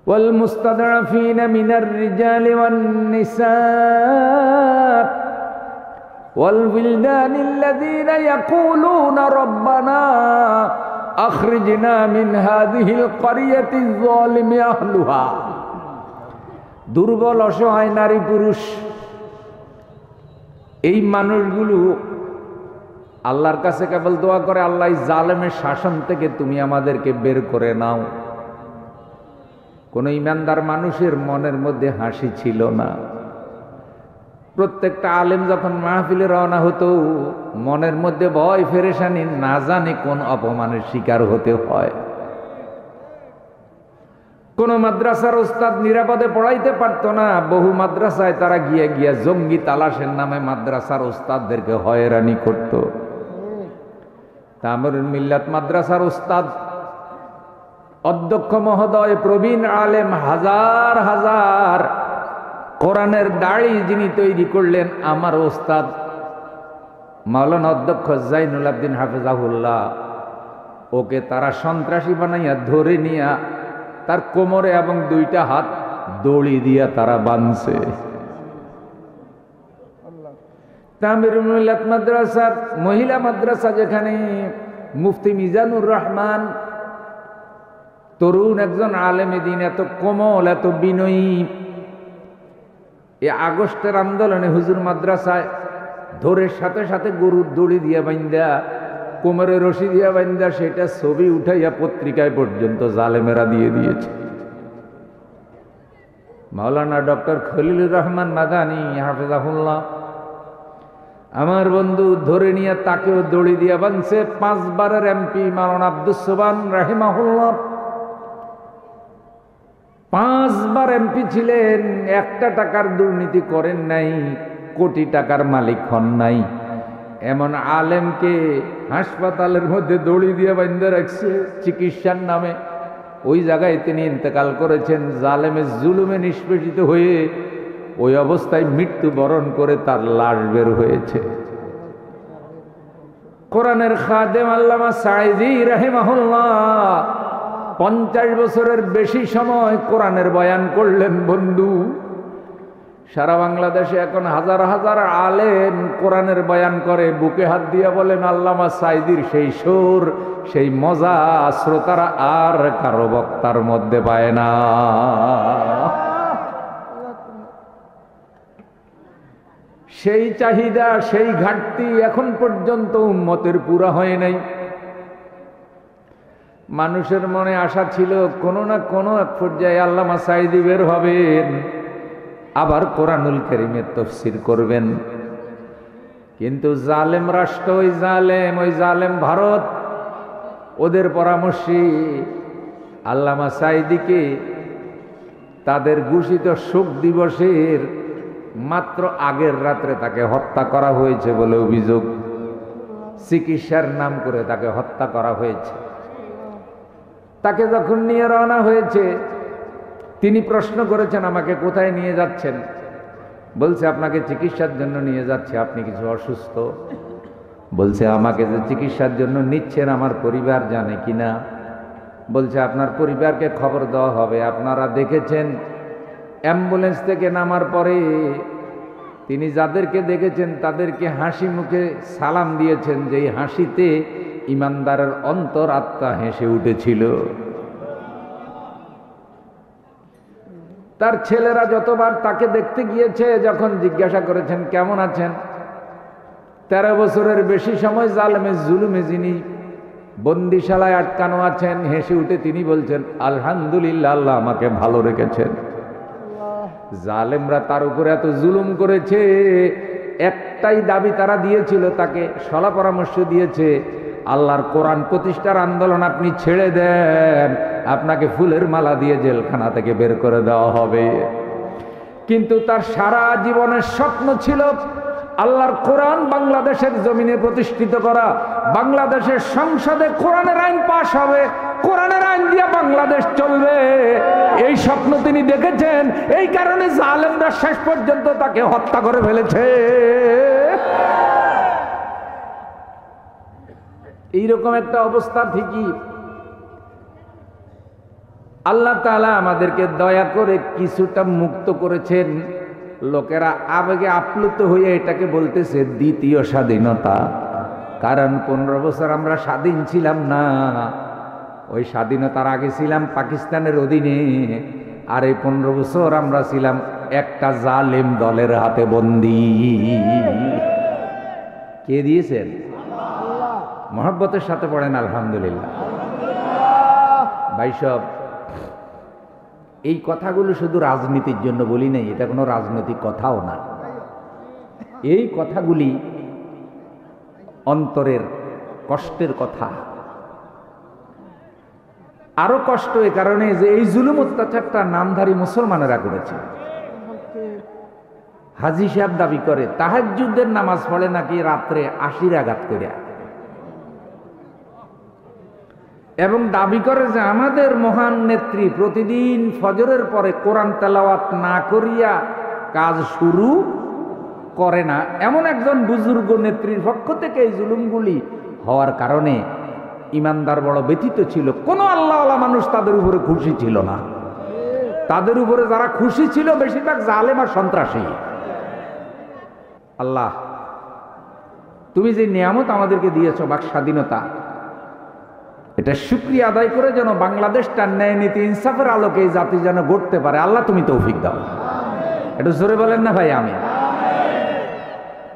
والمستضعفين من الرجال والنساء والولدان الذين يقولون ربنا أخرجنا من هذه القرية الظالم أهلها দুর্বল অসহায় নারী পুরুষ এই মানুষগুলো আল্লাহর কাছে কেবল দোয়া করে, আল্লাহ জালেমের শাসন থেকে তুমি আমাদেরকে বের করে নাও। কোন ইমানদার মানুষের মনের মধ্যে হাসি ছিল না। প্রত্যেকটা আলেম যখন মাহফিলে রওনা হতো মনের মধ্যে ভয় পেরেশানি, না জানে কোন অপমানের শিকার হতে হয়। কোন মাদ্রাসার ওস্তাদ নিরাপদে পড়াইতে পারতো না, বহু মাদ্রাসায় তারা গিয়ে গিয়ে জঙ্গি তালাশের নামে মাদ্রাসার ওস্তাদদেরকে হয়রানি করত। তামিরুল মিল্লাত মাদ্রাসার ওস্তাদ অধ্যক্ষ মহোদয় প্রবীণ আলেম, হাজার হাজার কোরআনের দাড়ি যিনি তৈরি করলেন আমার ওস্তাদ মাওলানা অধ্যক্ষ জাইনুল আবদিন হাফেজাহুল্লাহ, ওকে তারা সন্ত্রাসী বানাইয়া ধরে নিয়া তার কোমরে এবং দুইটা হাত দড়ি দিয়া তারা বাঁধছে। তামিরুল মিল্লাত মাদ্রাসার মহিলা মাদ্রাসা, যেখানে মুফতি মিজানুর রহমান তরুণ একজন আলেমে দিন, এত কোমল এত বিনয়ী, এই আগস্টের আন্দোলনে হুজুর মাদ্রাসায় ধরে সাথে সাথে গরুর দড়ি দিয়ে বাইন্দা, কোমরে রশি দিয়া বাইন্দা, সেটা ছবি উঠাইয়া পত্রিকায় পর্যন্ত জালেমেরা দিয়ে দিয়েছে। মাওলানা ডক্টর খলিলুর রহমান মাদানী হাফেজাহুল্লাহ আমার বন্ধু ধরে নিয়ে তাকেও দড়ি দিয়া বানছে। 5 বারের এমপি মাওলানা আব্দুস সোবহান রাহিমাহুল্লাহ 5 বার এমপি ছিলেন, একটা টাকার দুর্নীতি করেন নাই, কোটি টাকার মালিক হন নাই। এমন আলেমকে হাসপাতালের মধ্যে দড়ি দিয়ে বাঁধা রাখছে চিকিৎসার নামে। ওই জায়গায় তিনি ইন্তেকাল করেছেন। জালেমের জুলুমে নিষ্পেষিত হয়ে ওই অবস্থায় মৃত্যুবরণ করে তার লাশ বের হয়েছে। কোরআনের খাদেম আল্লামা সাঈদী রাহিমাহুল্লাহ 50 বছরের বেশি সময় কোরআনের বয়ান করলেন। বন্ধু, সারা বাংলাদেশে এখন হাজার হাজার আলেম কোরআনের বয়ান করে, বুকে হাত দিয়ে বলেন আল্লামা সাঈদীর সেই সুর, সেই মজা শ্রোতারা আর কারো বক্তার মধ্যে পায় না। সেই চাহিদা, সেই ঘাটতি এখন পর্যন্ত উম্মতের পুরা হয় নাই। মানুষের মনে আশা ছিল কোনো না কোনো এক পর্যায়ে আল্লামা সাঈদী বের হবেন, আবার কোরআনুল কারীমের তাফসীর করবেন। কিন্তু জালেম রাষ্ট্র, ওই জালেম ভারত, ওদের পরামর্শে আল্লামা সাঈদীকে তাদের ঘোষিত শোক দিবসের মাত্র আগের রাত্রে তাকে হত্যা করা হয়েছে বলে অভিযোগ। চিকিৎসার নাম করে তাকে হত্যা করা হয়েছে। তাকে যখন নিয়ে রওনা হয়েছে, তিনি প্রশ্ন করেছেন আমাকে কোথায় নিয়ে যাচ্ছেন? বলছে আপনাকে চিকিৎসার জন্য নিয়ে যাচ্ছে। আপনি কিছু অসুস্থ? বলছে আমাকে যে চিকিৎসার জন্য নিচ্ছেন আমার পরিবার জানে কিনা? বলছে আপনার পরিবারকে খবর দেওয়া হবে। আপনারা দেখেছেন অ্যাম্বুলেন্স থেকে নামার পরে তিনি যাদেরকে দেখেছেন তাদেরকে হাসি মুখে সালাম দিয়েছেন, যেই হাসিতে ইমানদারের অন্তর আত্মা হেসে উঠেছিল। তার ছেলেরা যতবার তাকে দেখতে গিয়েছে, যখন জিজ্ঞাসা করেছেন কেমন আছেন, 13 বছরের বেশি সময় জালেমের জুলুমে যিনি বন্দিশালায় আটকানো আছেন, হেসে উঠে তিনি বলছেন আলহামদুলিল্লাহ, আল্লাহ আমাকে ভালো রেখেছেন। জালেমরা তার উপরে এত জুলুম করেছে, একটাই দাবি তারা দিয়েছিল, তাকে সলা পরামর্শ দিয়েছে, আল্লাহর কোরআন প্রতিষ্ঠার আন্দোলন আপনি ছেড়ে দেন, আপনাকে ফুলের মালা দিয়ে জেলখানা থেকে বের করে দেওয়া হবে। কিন্তু তার সারা জীবনের স্বপ্ন ছিল আল্লাহর কোরআন বাংলাদেশের জমিনে প্রতিষ্ঠিত করা, বাংলাদেশের সংসদে কোরআনের আইন পাশ হবে, কোরআনের আইন দিয়ে বাংলাদেশ চলবে। এই স্বপ্ন তিনি দেখেছেন, এই কারণে জালেমরা শেষ পর্যন্ত তাকে হত্যা করে ফেলেছে। এইরকম একটা অবস্থা ঠিকই আল্লাহ তাআলা আমাদেরকে দয়া করে কিছুটা মুক্ত করেছেন। লোকেরা আবেগে আপ্লুত হয়ে এটাকে বলতেছে দ্বিতীয় স্বাধীনতা, কারণ 15 বছর আমরা স্বাধীন ছিলাম না। ওই স্বাধীনতার আগে ছিলাম পাকিস্তানের অধীনে, আর এই 15 বছর আমরা ছিলাম একটা জালেম দলের হাতে বন্দী। কে দিয়েছেন? মহব্বতের সাথে পড়েন আলহামদুলিল্লাহ। ভাই সব, এই কথাগুলো শুধু রাজনীতির জন্য বলি নাই, এটা কোনো রাজনৈতিক কথাও না। এই কথাগুলি অন্তরের কষ্টের কথা। আরো কষ্ট এ কারণে যে এই জুলুম অত্যাচারটা নামধারী মুসলমানেরা করেছে। হাজী সাহেব দাবি করে তাহাজ্জুদের নামাজ পড়ে নাকি রাত্রে 80 রাকাত করে, এবং দাবি করে যে আমাদের মহান নেত্রী প্রতিদিন ফজরের পরে কোরআন তেলাওয়াত না করিয়া কাজ শুরু করে না। এমন একজন বুজুর্গ নেত্রীর পক্ষ থেকে এই জুলুমগুলি হওয়ার কারণে ইমানদার বড় ব্যথিত ছিল। কোন আল্লাহওয়ালা মানুষ তাদের উপরে খুশি ছিল না। তাদের উপরে যারা খুশি ছিল বেশিরভাগ জালেম আর সন্ত্রাসী। আল্লাহ, তুমি যে নিয়ামত আমাদেরকে দিয়েছ বাক স্বাধীনতা, এটা শুকরিয়া আদায় করে যেন বাংলাদেশটা ন্যায় নীতি ইনসাফের আলোকে এই জাতি যেন গড়তে পারে। আল্লাহ তুমি তৌফিক দাও। একটু জোরে বলেন না ভাই, আমি